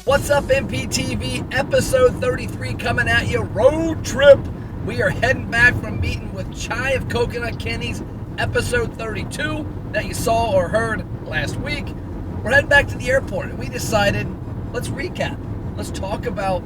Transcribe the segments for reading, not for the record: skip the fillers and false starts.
What's up, MPTV? Episode 33 coming at you. Road trip. We are heading back from meeting with Chai of Coconut Kenny's episode 32 that you saw or heard last week. We're heading back to the airport, and we decided, let's recap. Let's talk about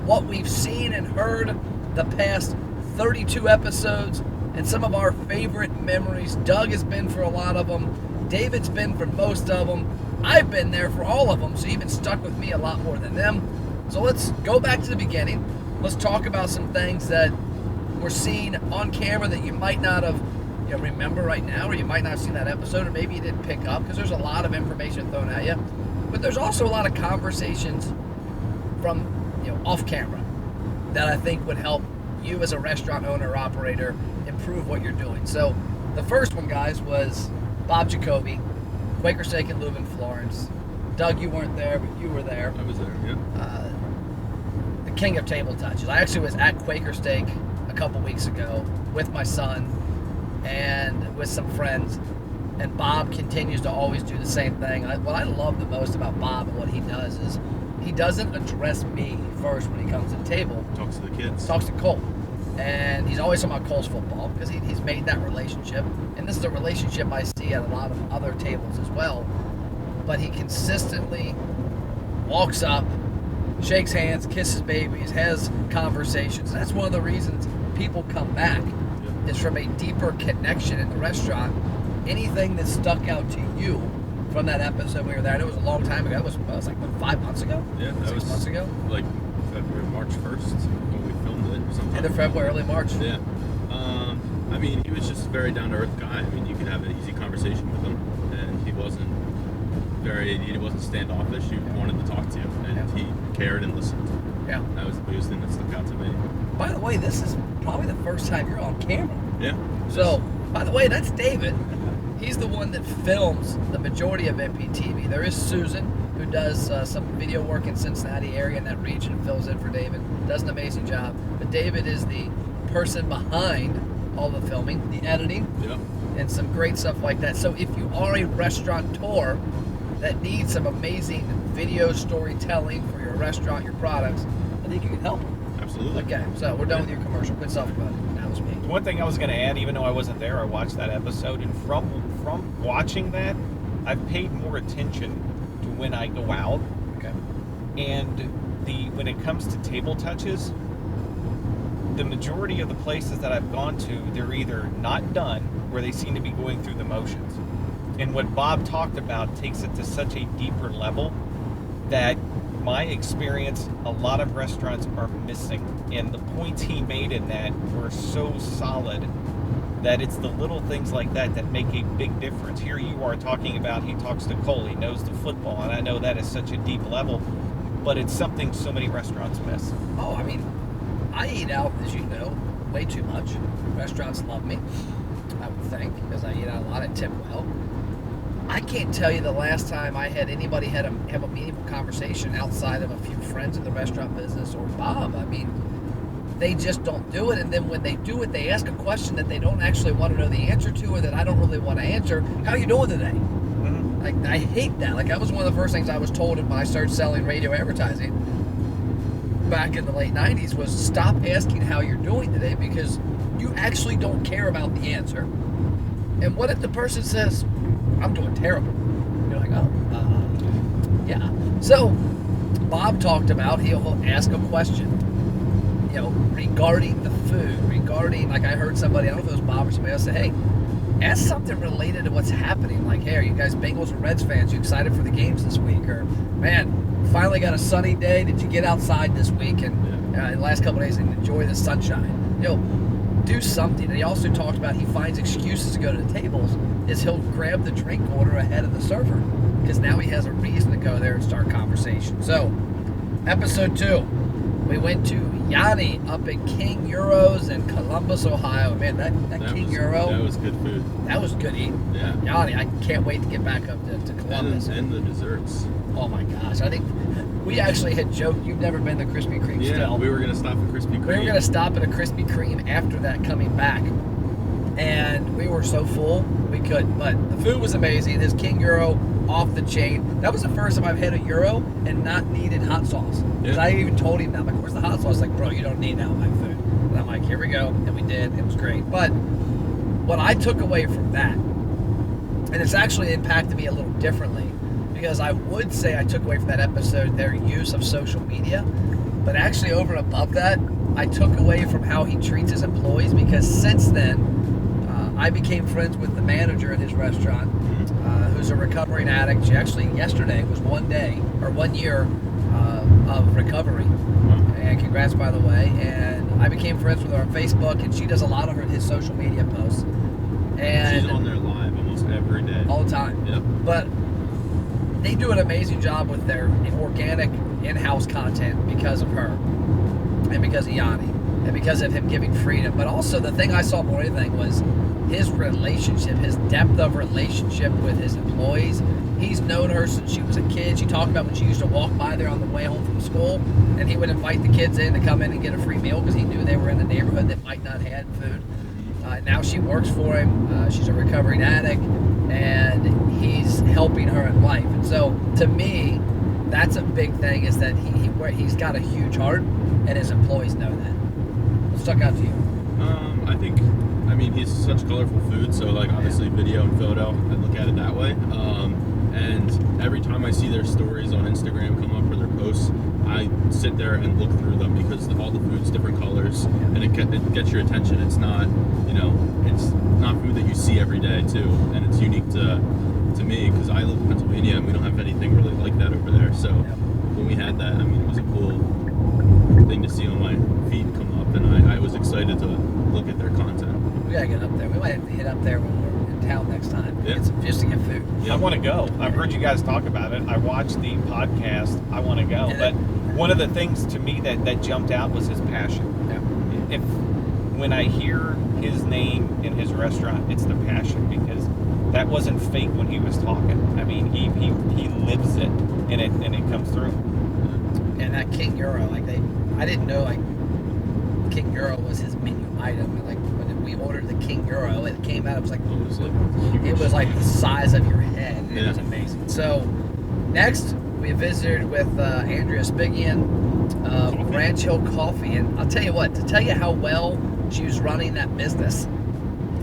what we've seen and heard the past 32 episodes and some of our favorite memories. Doug has been for a lot of them. David's been for most of them. I've been there for all of them, so you've been stuck with me a lot more than them. So let's go back to the beginning. Let's talk about some things that we're seeing on camera that you might not have remember right now, or you might not have seen that episode, or maybe you didn't pick up, because there's a lot of information thrown at you. But there's also a lot of conversations from off camera that I think would help you as a restaurant owner or operator improve what you're doing. So the first one, guys, was Bob Jacoby, Quaker Steak in Leuven, Florence. Doug, you weren't there, but you were there. I was there, yeah. The king of table touches. I actually was at Quaker Steak a couple weeks ago with my son and with some friends, and Bob continues to always do the same thing. What I love the most about Bob and what he does is he doesn't address me first when he comes to the table. Talks to the kids. Talks to Cole. And he's always talking about Cole's football because he's made that relationship. And this is a relationship I see at a lot of other tables as well. But he consistently walks up, shakes hands, kisses babies, has conversations. And that's one of the reasons people come back, is from a deeper connection in the restaurant. Anything that stuck out to you from that episode we were there, I know it was a long time ago. It was like, what, 5 months ago? Yeah, that 6 was months ago? Like February, March 1st when we filmed it. Sometime. Either February, early March. Yeah. I mean, he was just a very down-to-earth guy. I mean, you could have an easy conversation with him, and he wasn't standoffish. He wanted to talk to you, and he cared and listened. Yeah. That was the biggest thing that stuck out to me. By the way, this is probably the first time you're on camera. Yeah. So, by the way, that's David. He's the one that films the majority of MPTV. There is Susan, who does some video work in Cincinnati area in that region, fills in for David, does an amazing job. But David is the person behind all the filming, the editing, and some great stuff like that. So if you are a restaurateur that needs some amazing video storytelling for your restaurant, your products, I think you can help them. Absolutely. Okay, so we're done with your commercial. Good stuff, bud. That was me. One thing I was going to add, even though I wasn't there, I watched that episode, and from watching that, I've paid more attention to when I go out. Okay. And when it comes to table touches, the majority of the places that I've gone to, they're either not done, where they seem to be going through the motions. And what Bob talked about takes it to such a deeper level that my experience, a lot of restaurants are missing. And the points he made in that were so solid that it's the little things like that that make a big difference. Here you are talking about, he talks to Cole, he knows the football, and I know that is such a deep level, but it's something so many restaurants miss. Oh, I mean, I eat out, as you know, way too much. Restaurants love me, I would think, because I eat out a lot and tip well. I can't tell you the last time I had anybody have a meaningful conversation outside of a few friends in the restaurant business or Bob. I mean, they just don't do it, and then when they do it, they ask a question that they don't actually want to know the answer to, or that I don't really want to answer. How you doing today? Mm-hmm. Like, I hate that. Like, that was one of the first things I was told when I started selling radio advertising back in the late 90s was stop asking how you're doing today, because you actually don't care about the answer. And what if the person says, I'm doing terrible? You're like, yeah. So Bob talked about he'll ask a question, regarding the food, regarding, like, I heard somebody, I don't know if it was Bob or somebody else, say, hey, ask something related to what's happening. Like, hey, are you guys Bengals or Reds fans? You excited for the games this week? Or, man, finally got a sunny day. Did you get outside this week and in the last couple of days and enjoy the sunshine? Do something. And he also talked about he finds excuses to go to the tables is he'll grab the drink order ahead of the server because now he has a reason to go there and start conversation. So, episode 2, we went to Yanni up at King Gyros in Columbus, Ohio. Man, that King Gyro. That was good food. That was good eating. Yeah. Yanni, I can't wait to get back up to Columbus. And the desserts. Oh my gosh. I think we actually had joked you've never been to Krispy Kreme still. We were going to stop at Krispy Kreme. We were going to stop at a Krispy Kreme after that coming back. and we were so full we couldn't. But the food was amazing. His King Gyro, off the chain. That was the first time I've had a gyro and not needed hot sauce. Because I even told him that, I'm like, where's the hot sauce? Like, bro, you don't need that with my food. And I'm like, here we go. And we did. It was great. But what I took away from that, and it's actually impacted me a little differently, because I would say I took away from that episode their use of social media. But actually, over and above that, I took away from how he treats his employees, because since then, I became friends with the manager at his restaurant, who's a recovering addict. She actually, yesterday was 1 year of recovery. And congrats, by the way. And I became friends with her on Facebook, and she does a lot of his social media posts. And she's on there live almost every day. All the time. Yep. But they do an amazing job with their organic in-house content because of her, and because of Yanni, and because of him giving freedom. But also, the thing I saw more than anything was his relationship, his depth of relationship with his employees. He's known her since she was a kid. She talked about when she used to walk by there on the way home from school, and he would invite the kids in to come in and get a free meal because he knew they were in the neighborhood that might not have food. Now she works for him. She's a recovering addict, and he's helping her in life. And so, to me, that's a big thing, is that he's got a huge heart, and his employees know that. What stuck out to you? I mean, he's such colorful food, so like obviously video and photo, I look at it that way. And every time I see their stories on Instagram come up or their posts, I sit there and look through them, because all the food's different colors, and it gets your attention. It's not, it's not food that you see every day too, and it's unique to me, because I live in Pennsylvania and we don't have anything really like that over there. So when we had that, I mean, it was a cool thing to see on my feed come up, and I was excited to look at their content. We gotta get up there. We might have to hit up there when we're in town next time. Yeah. Just to get food. I want to go. I've heard you guys talk about it. I watched the podcast. I want to go. But one of the things to me that jumped out was his passion. Yeah. When I hear his name in his restaurant, it's the passion, because that wasn't fake when he was talking. I mean, he lives it, and it comes through. And that King Gyro, I didn't know King Gyro was his menu item. And when we ordered the King Gyro, it came out. It was like the size of your head. It was amazing. So next we visited with Andrea Spigian of Ranch Hill Coffee, and I'll tell you what. To tell you how well she was running that business,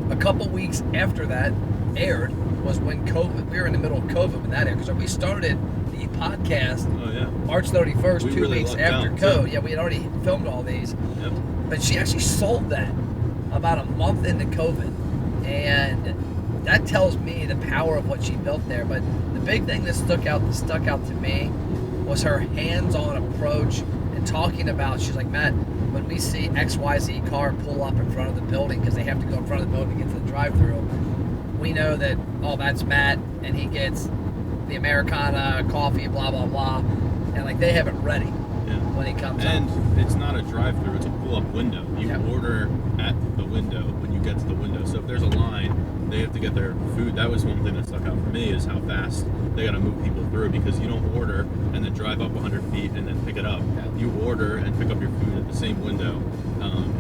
a couple weeks after that aired was when COVID. We were in the middle of COVID when that aired, because we started the podcast March 31st, 2 weeks after COVID. Yeah, we had already filmed all these. Yep. But she actually sold that about a month into COVID. And that tells me the power of what she built there. But the big thing that stuck out to me was her hands-on approach and talking about, she's like, Matt, when we see XYZ car pull up in front of the building, because they have to go in front of the building to get to the drive-thru, we know that, that's Matt, and he gets the Americana, coffee, blah, blah, blah. And they have it ready when he comes up. And it's not a drive-thru, it's a pull-up window. You order at the window when you get to the window. So if there's a line, they have to get their food. That was one thing that stuck out for me, is how fast they got to move people through, because you don't order and then drive up 100 feet and then pick it up. You order and pick up your food at the same window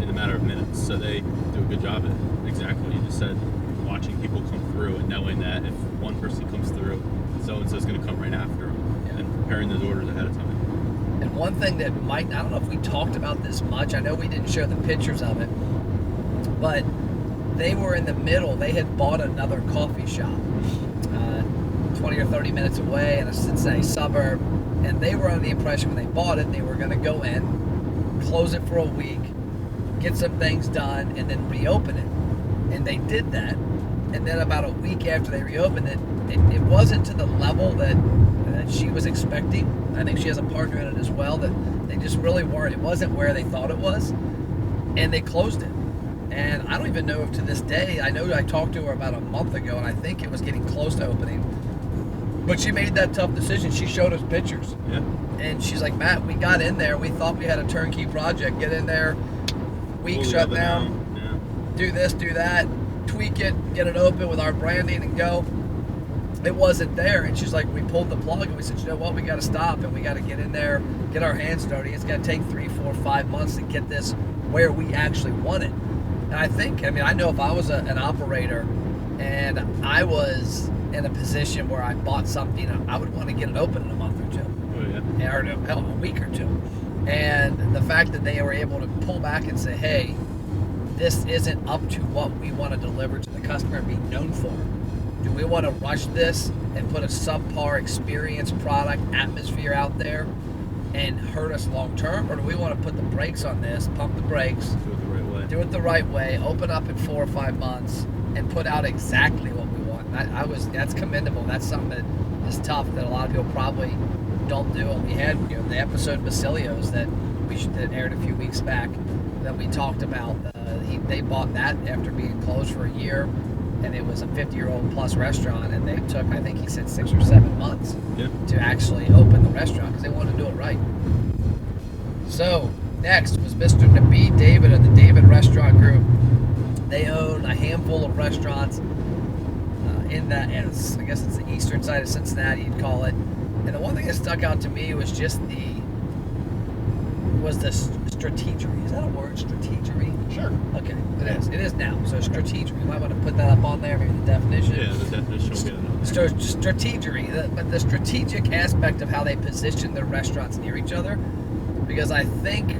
in a matter of minutes. So they do a good job at exactly what you just said, watching people come through and knowing that if one person comes through, so-and-so's going to come right after them, and preparing those orders ahead of time. And one thing that I don't know if we talked about this much, I know we didn't show the pictures of it, but they were in the middle. They had bought another coffee shop 20 or 30 minutes away in a Cincinnati suburb, and they were under the impression when they bought it, they were going to go in, close it for a week, get some things done, and then reopen it. And they did that. And then about a week after they reopened it, it wasn't to the level that she was expecting. I think she has a partner in it as well, that they just really weren't. It wasn't where they thought it was, and they closed it. And I don't even know if to this day, I know I talked to her about a month ago, and I think it was getting close to opening. But she made that tough decision. She showed us pictures. Yeah. And she's like, Matt, we got in there. We thought we had a turnkey project. Get in there, week shut down, do this, do that, tweak it, get it open with our branding and go. It wasn't there. And she's like, we pulled the plug and we said, you know what, we got to stop and we got to get in there, get our hands dirty. It's going to take 3, 4, 5 months to get this where we actually want it. And I think, I know if I was an operator and I was in a position where I bought something, I would want to get it open in a month or two. Oh, yeah. Or hell, a week or two. And the fact that they were able to pull back and say, hey, this isn't up to what we want to deliver to the customer and be known for. Do we want to rush this and put a subpar experience, product, atmosphere out there and hurt us long term? Or do we want to put the brakes on this, pump the brakes, do it the right way, open up in 4 or 5 months, and put out exactly what we want? That's commendable. That's something that is tough that a lot of people probably don't do. And we had the episode Basilios that aired a few weeks back that we talked about. They bought that after being closed for a year, and it was a 50-year-old plus restaurant, and they took, I think he said, 6 or 7 months to actually open the restaurant because they wanted to do it right. So next was Mr. Nabee David of the David Restaurant Group. They own a handful of restaurants in that, I guess it's the eastern side of Cincinnati, you'd call it. And the one thing that stuck out to me was just the strategery. Is that a word, strategery? Sure. Okay, it is. It is now. So strategery. You might want to put that up on there, maybe the definition. Yeah, the definition will get it on there. Strategery, but the strategic aspect of how they position their restaurants near each other. Because I think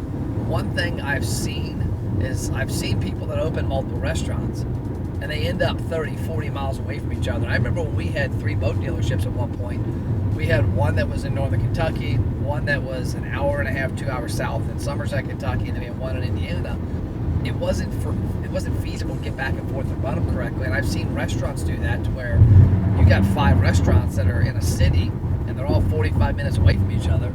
one thing I've seen is I've seen people that open multiple restaurants and they end up 30, 40 miles away from each other. I remember when we had 3 boat dealerships at one point. We had one that was in northern Kentucky, one that was an hour and a half, 2 hours south in Somerset, Kentucky, and then we had one in Indiana. It wasn't feasible to get back and forth and run them correctly. And I've seen restaurants do that to where you got 5 restaurants that are in a city and they're all 45 minutes away from each other,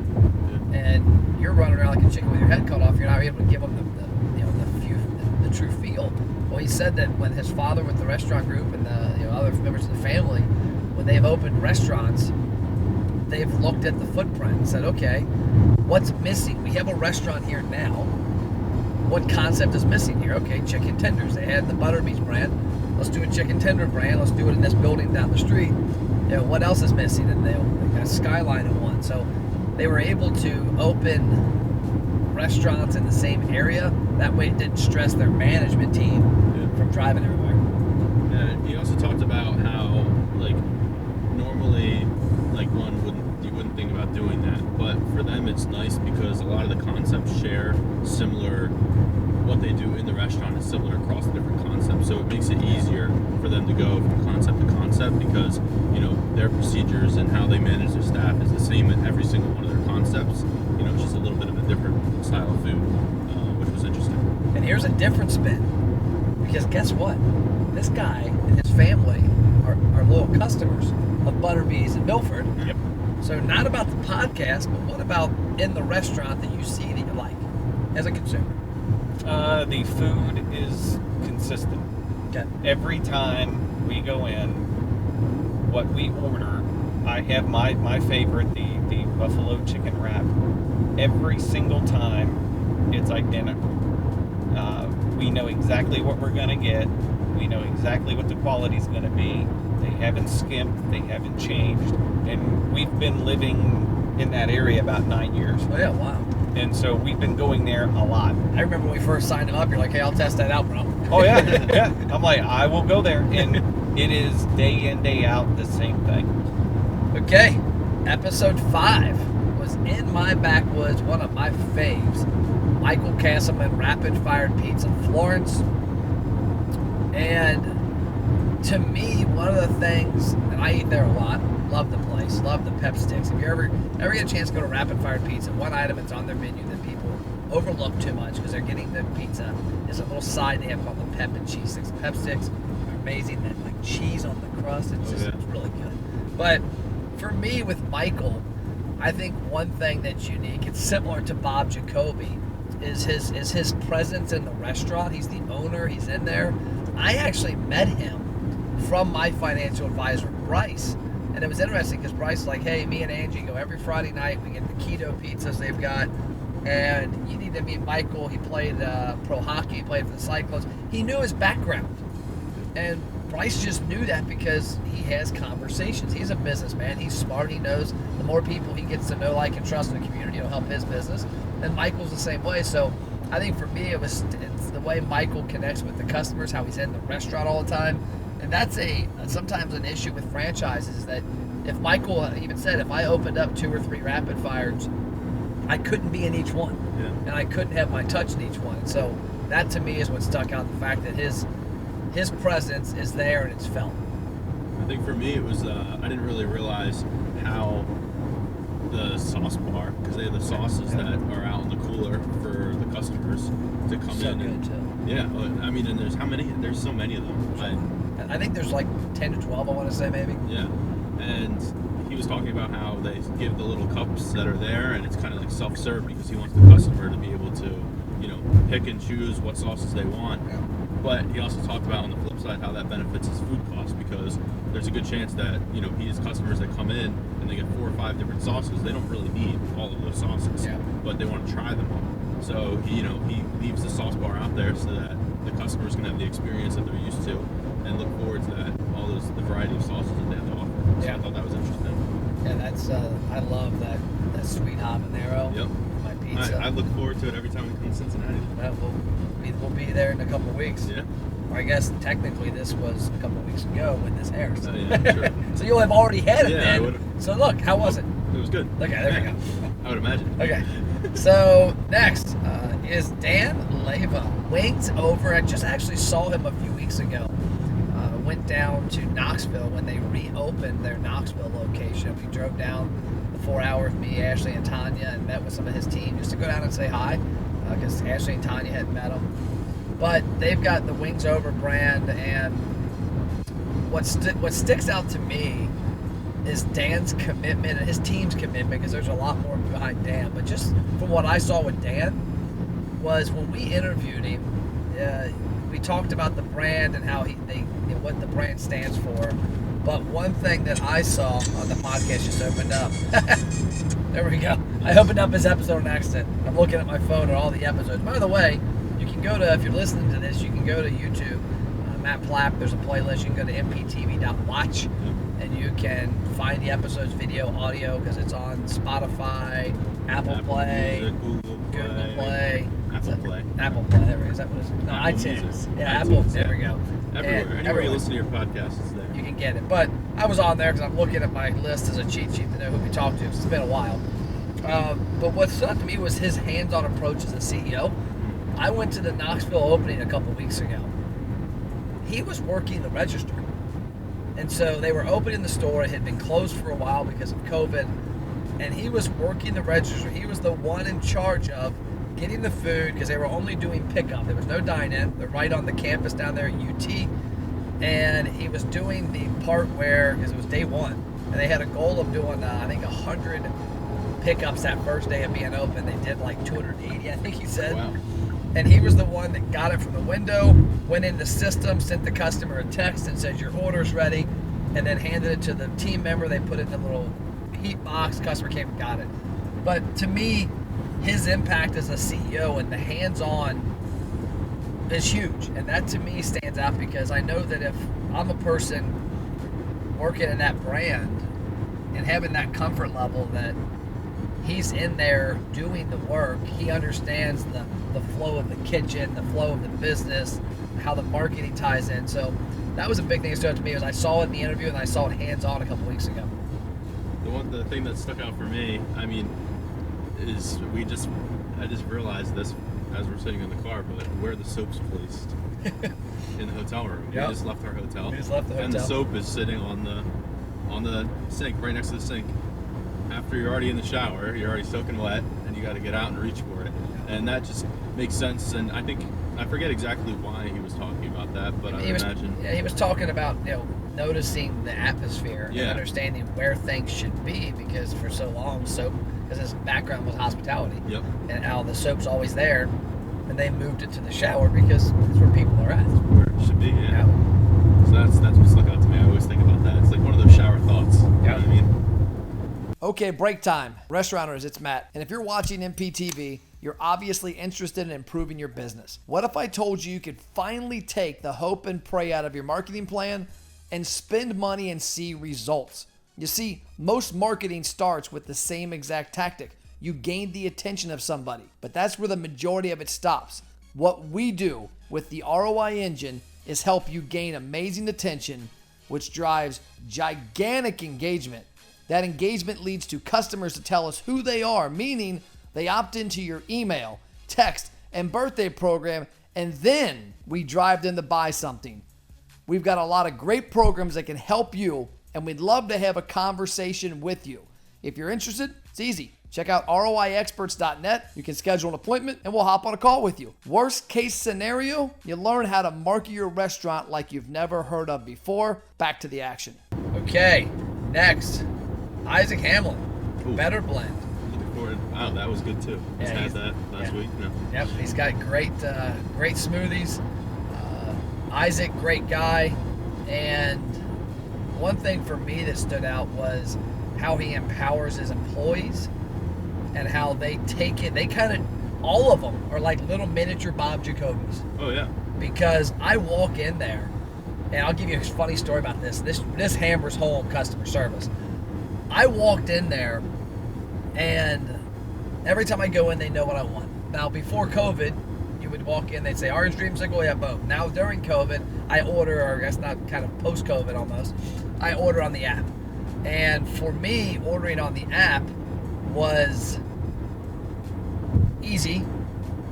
and you're running around like a chicken with your head cut off. You're not able to give them the true feel. Well, he said that when his father with the restaurant group and the other members of the family, when they've opened restaurants, they've looked at the footprint and said, okay, what's missing? We have a restaurant here now. What concept is missing here? Okay, chicken tenders. They had the Butterbees brand. Let's do a chicken tender brand. Let's do it in this building down the street. What else is missing? And they got a Skyline in one. So they were able to open restaurants in the same area. That way it didn't stress their management team from driving everywhere. And he also talked about how, normally, you wouldn't think about doing that, but for them it's nice because a lot of the concepts share similar. What they do in the restaurant is similar across the different concepts, so it makes it easier for them to go from concept to concept because their procedures and how they manage their staff is the same in every single one of their concepts. It's just a little bit of a different style of food, which was interesting. And here's a different spin, because guess what? This guy and his family are loyal customers of Butterbees in Milford. Yep. So not about the podcast, but what about in the restaurant that you see that you like as a consumer? The food is consistent. Okay. Every time we go in, what we order, I have my favorite, the buffalo chicken wrap. Every single time, it's identical. We know exactly what we're going to get. We know exactly what the quality is going to be. They haven't skimped. They haven't changed. And we've been living in that area about 9 years. Oh, yeah, wow. And so we've been going there a lot. I remember when we first signed him up, you're like, hey, I'll test that out, bro. Oh, yeah. Yeah. I'm like, I will go there. And it is day in, day out, the same thing. Okay. Episode 5 was In My Backwoods, one of my faves. Michael Castleman, Rapid Fired Pizza, Florence. And to me, one of the things, and I eat there a lot, love the place, love the pep sticks. If you ever get a chance to go to Rapid Fired Pizza, one item that's on their menu that people overlook too much because they're getting the pizza is a little side they have called the pep and cheese sticks. The pep sticks are amazing. That cheese on the crust, it's really good. But for me, with Michael, I think one thing that's unique, it's similar to Bob Jacoby, is his presence in the restaurant. He's the owner. He's in there. I actually met him from my financial advisor, Bryce. And it was interesting because Bryce was like, hey, me and Angie go every Friday night. We get the keto pizzas they've got. And you need to meet Michael. He played pro hockey. He played for the Cyclones. He knew his background. And Bryce just knew that because he has conversations. He's a businessman. He's smart. He knows the more people he gets to know, like, and trust in the community, it'll help his business. And Michael's the same way. So I think for me, it's the way Michael connects with the customers, how he's in the restaurant all the time. And that's sometimes an issue with franchises, that if Michael even said, if I opened up 2 or 3 rapid fires, I couldn't be in each one. Yeah. And I couldn't have my touch in each one. So that to me is what stuck out, the fact that his presence is there and it's felt. I think for me it was, I didn't really realize how the sauce bar, because they have the sauces that are out in the cooler for the customers to come So in. good too. Yeah, I mean, and there's how many? There's so many of them. I think there's like 10 to 12, I want to say, maybe. Yeah, and he was talking about how they give the little cups that are there, and it's kind of like self-serve because he wants the customer to be able to, you know, pick and choose what sauces they want. Yeah. But he also talked about on the flip side how that benefits his food costs, because there's a good chance that, you know, his customers that come in and they get 4 or 5 different sauces, they don't really need all of those sauces, Yeah. but they want to try them all. So he leaves the sauce bar out there so that the customers can have the experience that they're used to and look forward to the variety of sauces that they have to offer. So Yeah. I thought that was interesting. Yeah, that's I love that sweet habanero. Yep. My pizza. I look forward to it every time we come to Cincinnati. We'll be there in a couple of weeks. Yeah. Or I guess technically this was a couple of weeks ago when this airs. Oh, yeah, sure. So you'll have already had it Yeah, I then. would've. So look, how was it? It was good. Okay, there we Yeah. go. I would imagine. Okay. So next is Dan Leva. Wings over. I just actually saw him a few weeks ago. Went down to Knoxville when they reopened their Knoxville location. We drove down the 4 hours, me, Ashley, and Tanya, and met with some of his team just to go down and say hi, because Ashley and Tanya had met him. But they've got the Wings Over brand, and what sticks out to me is Dan's commitment and his team's commitment, because there's a lot more behind Dan. But just from what I saw with Dan, was when we interviewed him, we talked about the brand and how what the brand stands for. But one thing that I saw on the podcast just opened up. There we go. I opened up his episode on accident. I'm looking at my phone at all the episodes. By the way, you can go to, if you're listening to this, you can go to YouTube. Matt Plapp, there's a playlist. You can go to mptv.watch and you can find the episodes video, audio, because it's on Spotify, Apple Play, Music, Google Play. Apple Play, there we go. Is that what it's? No, Apple iTunes. Music. Yeah, iTunes, Apple. There we go. Everywhere. Anywhere you listen to your podcast, it's there. You can get it. But I was on there because I'm looking at my list as a cheat sheet to know who we talked to. It's been a while. But what stuck to me was his hands-on approach as a CEO. I went to the Knoxville opening a couple weeks ago. He was working the register. And so they were opening the store. It had been closed for a while because of COVID. And he was working the register. He was the one in charge of getting the food, because they were only doing pickup. There was no dine-in. They're right on the campus down there at UT. And he was doing the part where, because it was day one, and they had a goal of doing, I think, 100 pickups that first day of being open. They did like 280, I think he said. Wow. And he was the one that got it from the window, went in the system, sent the customer a text and said, your order's ready, and then handed it to the team member. They put it in a little heat box. Customer came and got it. But to me, his impact as a CEO and the hands-on is huge. And that to me stands out, because I know that if I'm a person working in that brand and having that comfort level that he's in there doing the work, he understands the flow of the kitchen, the flow of the business, how the marketing ties in. So that was a big thing that stood out to me, as I saw it in the interview and I saw it hands-on a couple weeks ago. The thing that stuck out for me, I mean, is I just realized this as we're sitting in the car, but where the soap's placed in the hotel room. Yep. We just left our hotel. We just left the hotel. And the soap is sitting on the sink, right next to the sink. After you're already in the shower, you're already soaking wet, and you got to get out and reach for it. And that just makes sense. And I forget exactly why he was talking about that, but I would imagine. Yeah, he was talking about, noticing the atmosphere and Yeah. understanding where things should be, because for so long soap, because his background was hospitality. Yep. And how the soap's always there, and they moved it to the shower because it's where people are at. Where it should be, yeah. So that's what stuck out to me. I always think about that. It's like one of those shower thoughts. You know what I mean? Okay, break time. Restaurateurs, it's Matt. And if you're watching MPTV, you're obviously interested in improving your business. What if I told you could finally take the hope and pray out of your marketing plan and spend money and see results? You see, most marketing starts with the same exact tactic. you gained the attention of somebody. But that's where the majority of it stops. What we do with the ROI engine is help you gain amazing attention, which drives gigantic engagement. That engagement leads to customers to tell us who they are, meaning they opt into your email, text, and birthday program, and then we drive them to buy something. We've got a lot of great programs that can help you, and we'd love to have a conversation with you. If you're interested, it's easy. Check out ROIexperts.net. You can schedule an appointment, and we'll hop on a call with you. Worst case scenario, you learn how to market your restaurant like you've never heard of before. Back to the action. Okay, next, Isaac Hamlin, Ooh. Better Blend. Looking forward. Wow, that was good too. Just had that last week. No. Yep, he's got great smoothies. Isaac, great guy. And one thing for me that stood out was how he empowers his employees and how they take it. They kind of, all of them are like little miniature Bob Jacobys. Oh, yeah. Because I walk in there, and I'll give you a funny story about this. This hammers home customer service. I walked in there, and every time I go in, they know what I want. Now, before COVID, you would walk in, they'd say, orange dreamsicle, yeah, both. Now, during COVID, I order, or I guess not kind of post-COVID almost, I order on the app. And for me, ordering on the app was easy,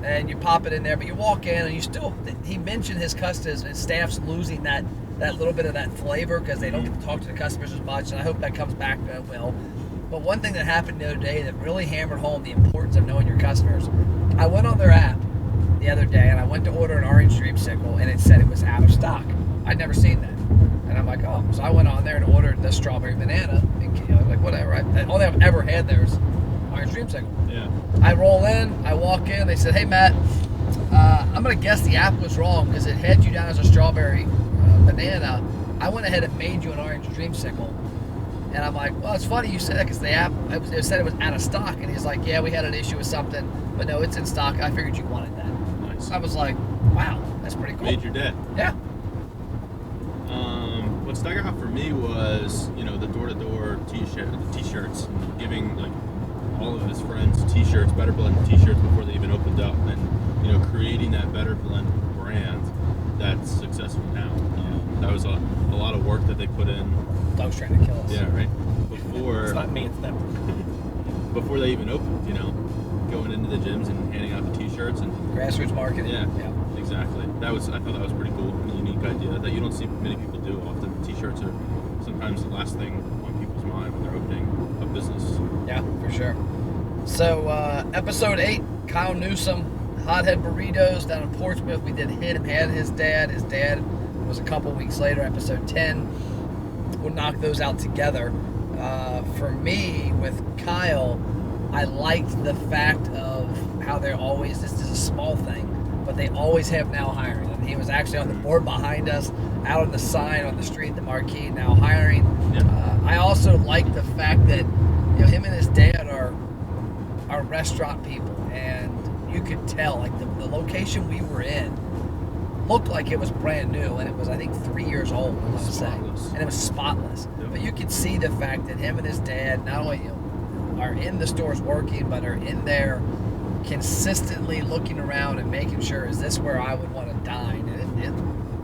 and you pop it in there, but you walk in, and you still, he mentioned his customers, his staff's losing that little bit of that flavor because they don't get to talk to the customers as much, and I hope that comes back well. But one thing that happened the other day that really hammered home the importance of knowing your customers, I went on their app the other day, and I went to order an orange dreamsicle, and it said it was out of stock. I'd never seen that. And I'm like, oh. So I went on there and ordered the strawberry banana, and like, whatever. All I've ever had there is orange dreamsicle. Yeah. I roll in, I walk in, they said, hey, Matt, I'm going to guess the app was wrong because it had you down as a strawberry banana. I went ahead and made you an orange dreamsicle. And I'm like, well, it's funny you said that because the app, it said it was out of stock. And he's like, yeah, we had an issue with something, but no, it's in stock. I figured you wanted that. Nice. I was like, wow, that's pretty cool. Made your day. Yeah. What stuck out for me was, the door-to-door t-shirts, giving like all of his friends t-shirts, Better Blend t-shirts before they even opened up, and creating that Better Blend brand that's successful now. That was a lot of work that they put in. Dog's trying to kill us. Yeah, right. Before It's not me, it's them. before they even opened, going into the gyms and handing out the t-shirts and Grassroots marketing. yeah. Exactly. I thought that was pretty cool, and a unique idea that you don't see many people do often. T-shirts are sometimes the last thing on people's mind when they're opening a business. Yeah, for sure. So, episode 8, Kyle Newsom, Hothead Burritos down in Portsmouth. We did him, had his dad. His dad was a couple weeks later, episode 10. We'll knock those out together. For me, with Kyle, I liked the fact of how they're always, this is a small thing, but they always have now hiring. And he was actually on the board behind us, out on the sign on the street, the marquee, now hiring. Yeah. I also like the fact that him and his dad are restaurant people, and you could tell, like the location we were in looked like it was brand new, and it was, I think, 3 years old, I want to say, and it was spotless. Yep. But you could see the fact that him and his dad not only are in the stores working, but are in there consistently looking around and making sure, is this where I would want to dine? And it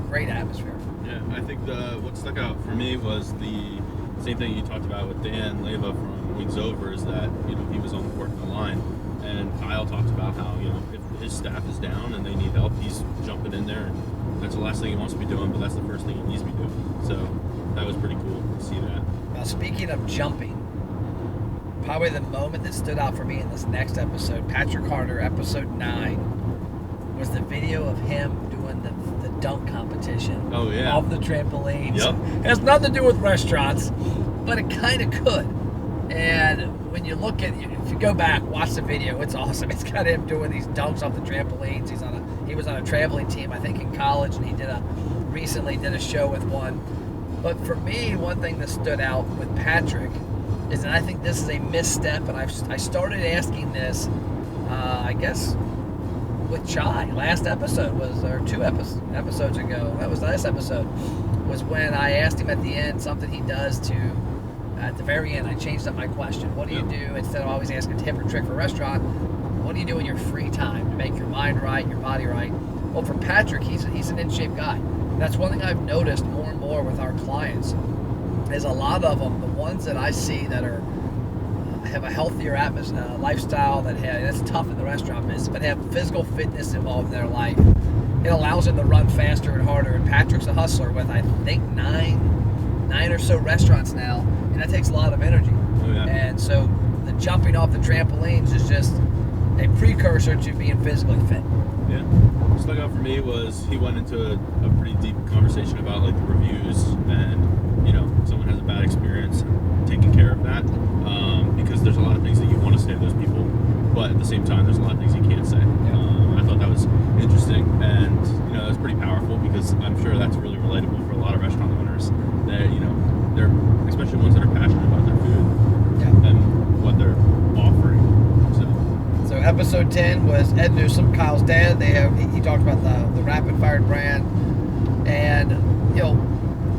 great atmosphere. Yeah, I think what stuck out for me was the same thing you talked about with Dan Leva from Wings Over, is that he was on working the line, and Kyle talked about how if his staff is down and they need help, he's jumping in there, and that's the last thing he wants to be doing, but that's the first thing he needs to be doing. So that was pretty cool to see that. Now, speaking of jumping, probably the moment that stood out for me in this next episode, Patrick Carter, episode 9, was the video of him doing the dunk competition. Oh, yeah. Off the trampolines. Yep. It has nothing to do with restaurants, but it kind of could. And when you look at, if you go back, watch the video, it's awesome. It's got him doing these dunks off the trampolines. He was on a traveling team, I think, in college, and he recently did a show with one. But for me, one thing that stood out with Patrick is that I think this is a misstep, and I started asking this, I guess, with Chai. Last episode was, or 2 episodes ago, that was the last episode, was when I asked him at the end something he does to at the very end, I changed up my question. What do you do, instead of always asking tip or trick for a restaurant, what do you do in your free time to make your mind right, your body right? Well, for Patrick, he's an in-shape guy. And that's one thing I've noticed more and more with our clients, is a lot of them, the ones that I see that are have a healthier lifestyle, that's tough in the restaurant business, but have physical fitness involved in their life. It allows them to run faster and harder. And Patrick's a hustler with, I think, nine or so restaurants now, and that takes a lot of energy. Oh, yeah. And so the jumping off the trampolines is just a precursor to being physically fit. Yeah. What stuck out for me was he went into a pretty deep conversation about like the reviews, and someone has a bad experience, taking care of that, because there's a lot of things that you want to say to those people, but at the same time there's a lot of things you can't say. I thought that was interesting, and that was pretty powerful, because I'm sure that's really relatable for a lot of restaurant owners. They're especially ones that are passionate about their food and what they're offering. So episode 10 was Ed Newsom, Kyle's dad. He talked about the Rapid Fire brand, and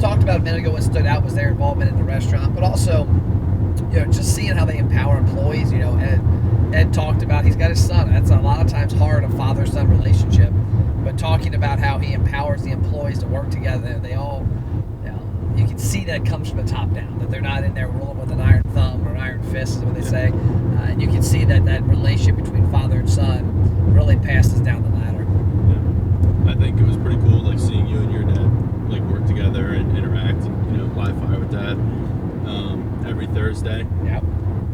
talked about a minute ago what stood out was their involvement in the restaurant, but also just seeing how they empower employees. Ed talked about, he's got his son. That's a lot of times hard, a father-son relationship, but talking about how he empowers the employees to work together. They all, you can see that it comes from the top down, that they're not in there ruling with an iron thumb or an iron fist, is what they say. And you can see that relationship between father and son really passes down the ladder. Yeah. I think it was pretty cool, like seeing you and your dad like work together and interact, and live fire with Dad every Thursday. Yep.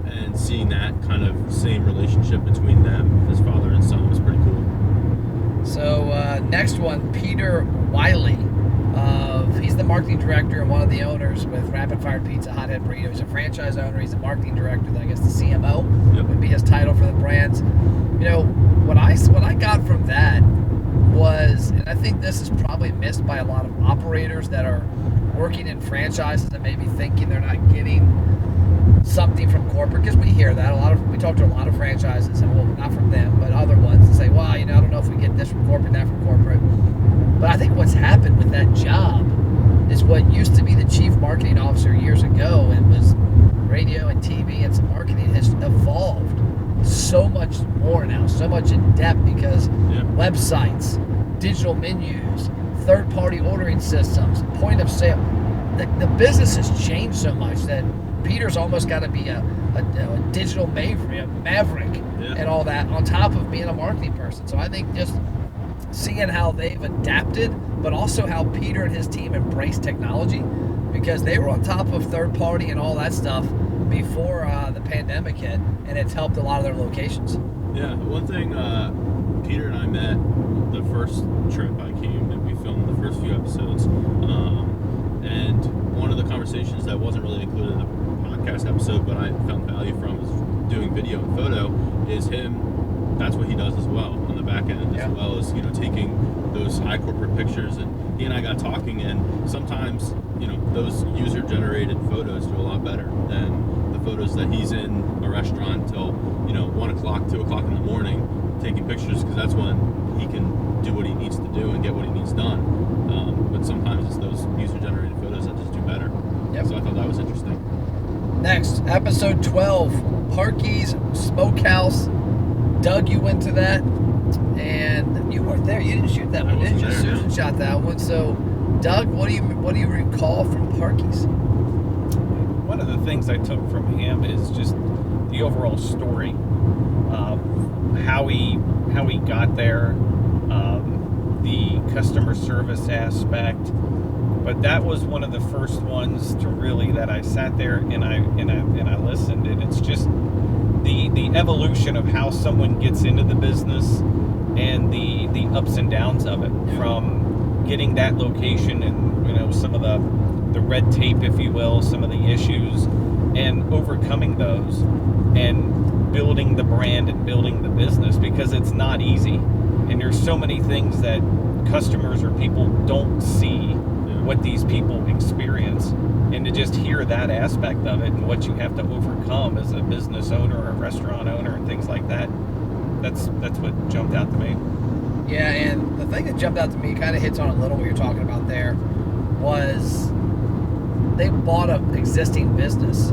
And seeing that kind of same relationship between them as father and son was pretty cool. So next one, Peter Wiley. He's the marketing director and one of the owners with Rapid Fire Pizza, Hothead Burrito. He's a franchise owner. He's the marketing director. I guess the CMO would be his title for the brands. What I got from that was, and I think this is probably missed by a lot of operators that are working in franchises and maybe thinking they're not getting something from corporate, because we hear that we talk to a lot of franchises, and well, not from them, but other ones, and say, well, I don't know if we get this from corporate, that from corporate. But I think what's happened with that job is what used to be the chief marketing officer years ago, and was radio and TV and some marketing, has evolved so much more now, so much in depth, because websites, digital menus, third-party ordering systems, point of sale, the business has changed so much that Peter's almost got to be a digital maverick and all that, on top of being a marketing person. So I think just seeing how they've adapted, but also how Peter and his team embrace technology, because they were on top of third party and all that stuff before the pandemic hit, and it's helped a lot of their locations. Yeah, one thing, Peter and I met the first trip I came, and we filmed the first few episodes, and one of the conversations that wasn't really included in the podcast episode, but I found value from, is doing video and photo, is him, that's what he does as well on the back end, as well as taking those high corporate pictures. And he and I got talking, and sometimes those user generated photos do a lot better than the photos that he's in a restaurant till 1 o'clock, 2 o'clock in the morning taking pictures, because that's when he can do what he needs to do and get what he needs done. But sometimes it's those user generated photos that just do better. So I thought that was interesting. Next, episode 12, Parky's Smokehouse. Doug, you went to that, and you weren't there. You didn't shoot that one, did you? Susan shot that one. So, Doug, what do you recall from Parky's? One of the things I took from him is just the overall story, how he got there, the customer service aspect. But that was one of the first ones to really, that I sat there and I listened, and it's just the evolution of how someone gets into the business and the ups and downs of it, from getting that location and some of the red tape, if you will, some of the issues, and overcoming those and building the brand and building the business, because it's not easy, and there's so many things that customers or people don't see what these people experience, and to just hear that aspect of it and what you have to overcome as a business owner or a restaurant owner and things like that, that's what jumped out to me. Yeah, and the thing that jumped out to me, kind of hits on a little what you're talking about there, was they bought an existing business,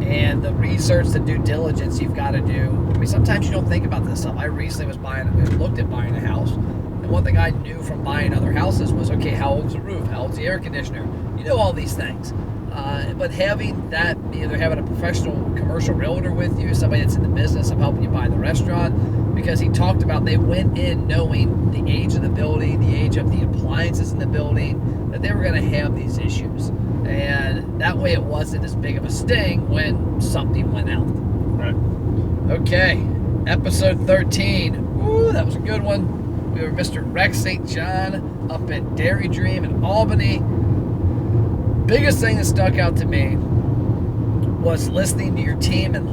and the research, the due diligence you've got to do. I mean, sometimes you don't think about this stuff. I recently looked at buying a house, and one thing I knew from buying other houses was, okay, how old's the roof? How old's the air conditioner? You know all these things. But having that, either having a professional commercial realtor with you, somebody that's in the business of helping you buy the restaurant, because he talked about they went in knowing the age of the building, the age of the appliances in the building, that they were going to have these issues. And that way it wasn't as big of a sting when something went out. Right. Okay, episode 13. Ooh, that was a good one. We were Mr. Rex St. John up at Dairy Dream in Albany. Biggest thing that stuck out to me was listening to your team and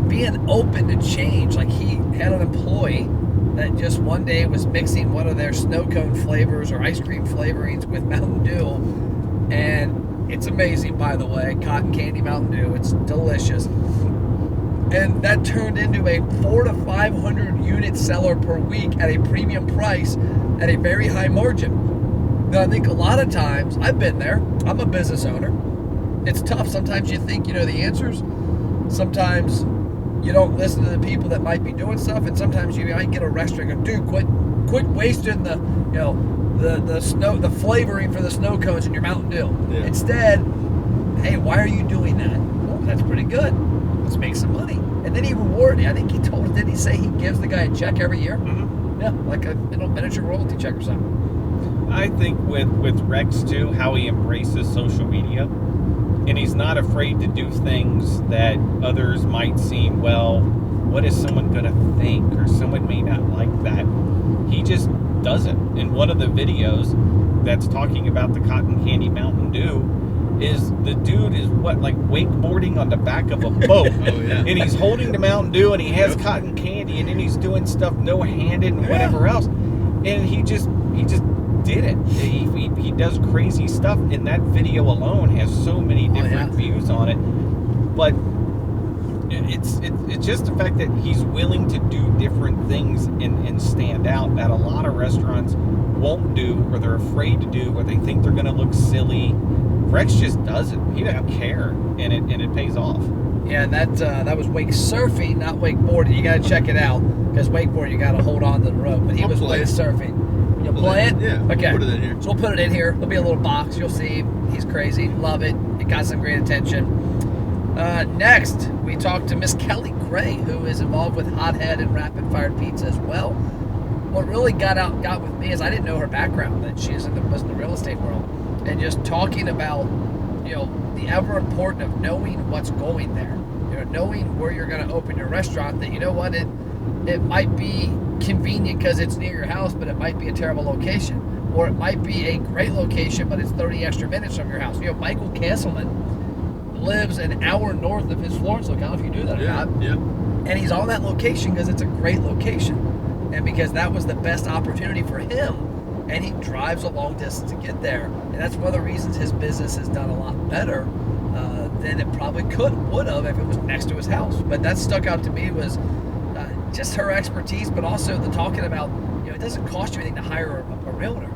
being open to change. Like, he had an employee that just one day was mixing one of their snow cone flavors or ice cream flavorings with Mountain Dew, and it's amazing, by the way, cotton candy Mountain Dew. It's delicious. And that turned into a 400 to 500 unit seller per week at a premium price at a very high margin. Now, I think a lot of times, I've been there, I'm a business owner. It's tough. Sometimes you think you know the answers. Sometimes you don't listen to the people that might be doing stuff, and sometimes you might get a restaurant and go, dude, quit wasting the flavoring for the snow cones in your Mountain Dew. Yeah. Instead, hey, why are you doing that? Well, that's pretty good. Let's make some money. And then he rewarded. I think he told us, did he say he gives the guy a check every year? Mm-hmm. Yeah, like a miniature royalty check or something. I think with Rex too, how he embraces social media, and he's not afraid to do things that others might seem, well, what is someone going to think, or someone may not like that. He just does it. In one of the videos that's talking about the cotton candy Mountain Dew, is the dude is wakeboarding on the back of a boat. Oh, yeah. And he's holding the Mountain Dew, and he has cotton candy, and then he's doing stuff no-handed and whatever else. And he just did it. He does crazy stuff, and that video alone has so many different views on it. But it's just the fact that he's willing to do different things and stand out that a lot of restaurants won't do, or they're afraid to do, or they think they're going to look silly. Rex just does it. He doesn't care, and it pays off. Yeah, and that was wake surfing, not wakeboarding. You got to check it out, because wakeboarding you got to hold on to the rope, but he was wake surfing. You'll play it? Yeah. Okay. Put it in here. So we'll put it in here. There'll be a little box. You'll see. He's crazy. Love it. It got some great attention. Next, we talked to Miss Kelly Gray, who is involved with Hothead and Rapid Fire Pizza as well. What really got with me is I didn't know her background, that she was in the real estate world, and just talking about the ever important of knowing what's going there. Knowing where you're going to open your restaurant. That it might be convenient because it's near your house, but it might be a terrible location, or it might be a great location, but it's 30 extra minutes from your house. Michael Castleman lives an hour north of his Florence locale, if you knew that or not. Yeah. And he's on that location because it's a great location, and because that was the best opportunity for him, and he drives a long distance to get there, and that's one of the reasons his business has done a lot better than it probably would have if it was next to his house. But that stuck out to me was just her expertise, but also the talking about, it doesn't cost you anything to hire a realtor.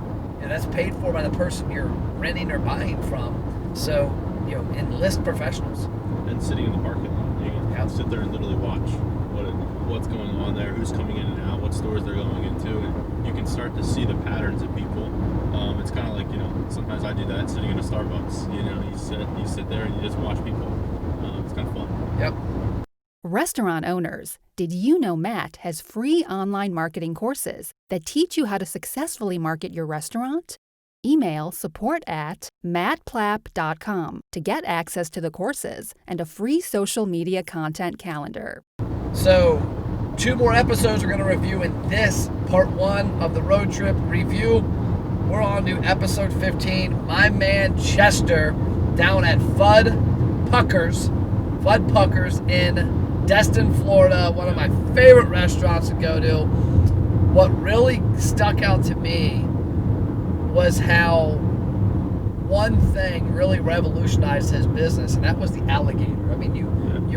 That's paid for by the person you're renting or buying from. So, enlist professionals. And sitting in the parking lot, you can sit there and literally watch what's going on there, who's coming in and out, what stores they're going into, and you can start to see the patterns of people. It's kind of like, sometimes I do that sitting in a Starbucks. You sit there and you just watch people. It's kind of fun. Yep. Restaurant owners, did you know Matt has free online marketing courses that teach you how to successfully market your restaurant? Email support@mattplapp.com to get access to the courses and a free social media content calendar. So, 2 more episodes we're going to review in this part 1 of the road trip review. We're on to episode 15. My man Chester down at Fudd Puckers in Destin, Florida, one of my favorite restaurants to go to. What really stuck out to me was how one thing really revolutionized his business, and that was the alligator. I mean, you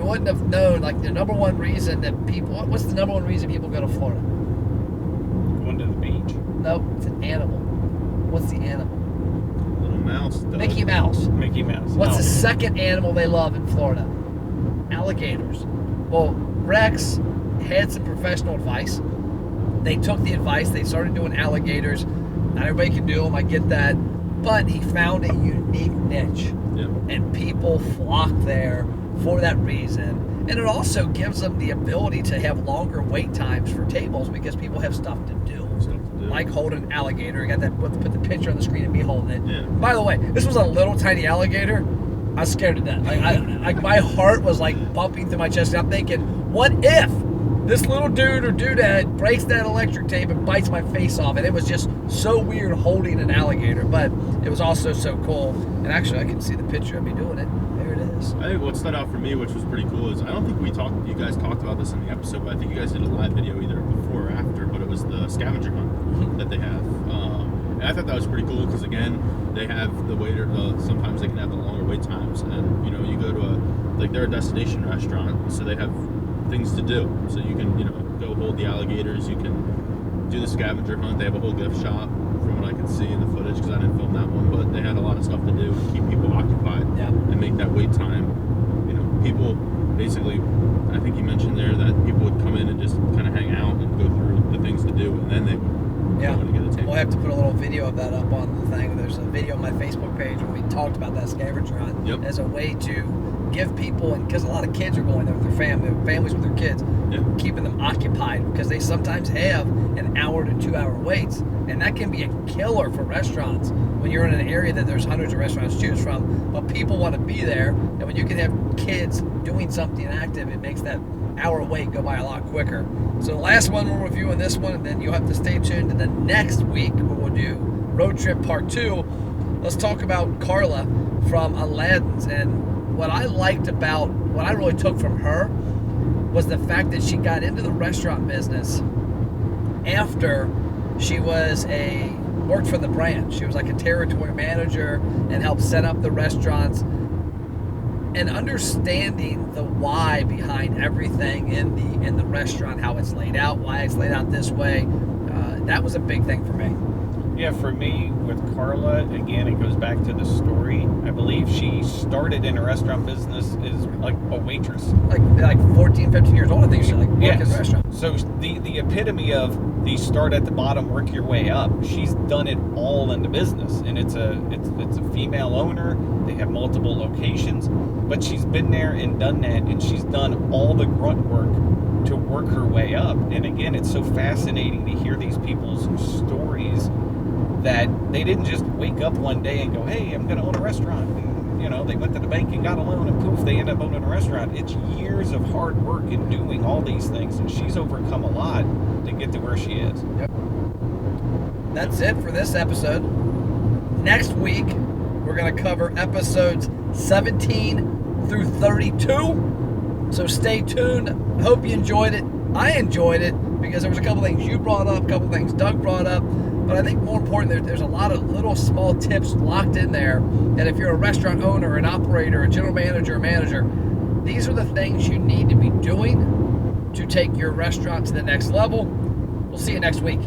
wouldn't have known, the number one reason that what's the number one reason people go to Florida? Going to the beach. No, it's an animal. What's the animal? Little mouse. Mouse. Doug. Mickey Mouse. Mickey Mouse. What's Oh. the second animal they love in Florida? Alligators. Well, Rex had some professional advice. They took the advice. They started doing alligators. Not everybody can do them. I get that. But he found a unique niche. Yep. And people flock there for that reason. And it also gives them the ability to have longer wait times for tables because people have stuff to do. Like holding an alligator. You got that, put the picture on the screen and me holding it. Yeah. By the way, this was a little tiny alligator. I was scared to death. Like my heart was like bumping through my chest. And I'm thinking, what if this little dude or dudette breaks that electric tape and bites my face off? And it was just so weird holding an alligator, but it was also so cool. And actually, I can see the picture of me doing it. There it is. I think what stood out for me, which was pretty cool, is I don't think you guys talked about this in the episode, but I think you guys did a live video either before or after, but it was the scavenger hunt that they have. And I thought that was pretty cool because, again, they have the waiter, sometimes they can have the longer wait times. And, you know, you go to they're a destination restaurant, so they have things to do. So you can, go hold the alligators, you can do the scavenger hunt. They have a whole gift shop from what I can see in the footage because I didn't film that one, but they had a lot of stuff to do to keep people occupied and make that wait time. People basically, I think you mentioned there that people would come in and just kind of hang out and go through the things to do, and then they would go in and get a table. We'll have to put a little video of that up on the thing. There's a video on my Facebook page when we talked about that scavenger hunt as a way to give people, and because a lot of kids are going there with their families with their kids, keeping them occupied because they sometimes have an hour to 2 hour waits, and that can be a killer for restaurants when you're in an area that there's hundreds of restaurants to choose from, but people want to be there, and when you can have kids doing something active, it makes that hour wait go by a lot quicker. So the last one we're reviewing this one, and then you'll have to stay tuned to the next week where we'll do Road Trip Part 2. Let's talk about Carla from Aladdin's, and what I really took from her was the fact that she got into the restaurant business after she worked for the brand. She was like a territory manager and helped set up the restaurants, and understanding the why behind everything in the restaurant, how it's laid out, why it's laid out this way. That was a big thing for me. Yeah, for me, with Carla, again, it goes back to the story. I believe she started in a restaurant business as like a waitress. Like 14, 15 years old, I think she worked in a restaurant. So the epitome of the start at the bottom, work your way up. She's done it all in the business, and it's a female owner. They have multiple locations, but she's been there and done that, and she's done all the grunt work to work her way up. And again, it's so fascinating to hear these people's stories that they didn't just wake up one day and go, hey, I'm going to own a restaurant. And, they went to the bank and got a loan, and poof, they end up owning a restaurant. It's years of hard work in doing all these things, and she's overcome a lot to get to where she is. Yep. That's it for this episode. Next week, we're going to cover episodes 17 through 32. So stay tuned. Hope you enjoyed it. I enjoyed it because there was a couple things you brought up, a couple things Doug brought up. But I think more important, there's a lot of little small tips locked in there that if you're a restaurant owner, an operator, a general manager, a manager, these are the things you need to be doing to take your restaurant to the next level. We'll see you next week.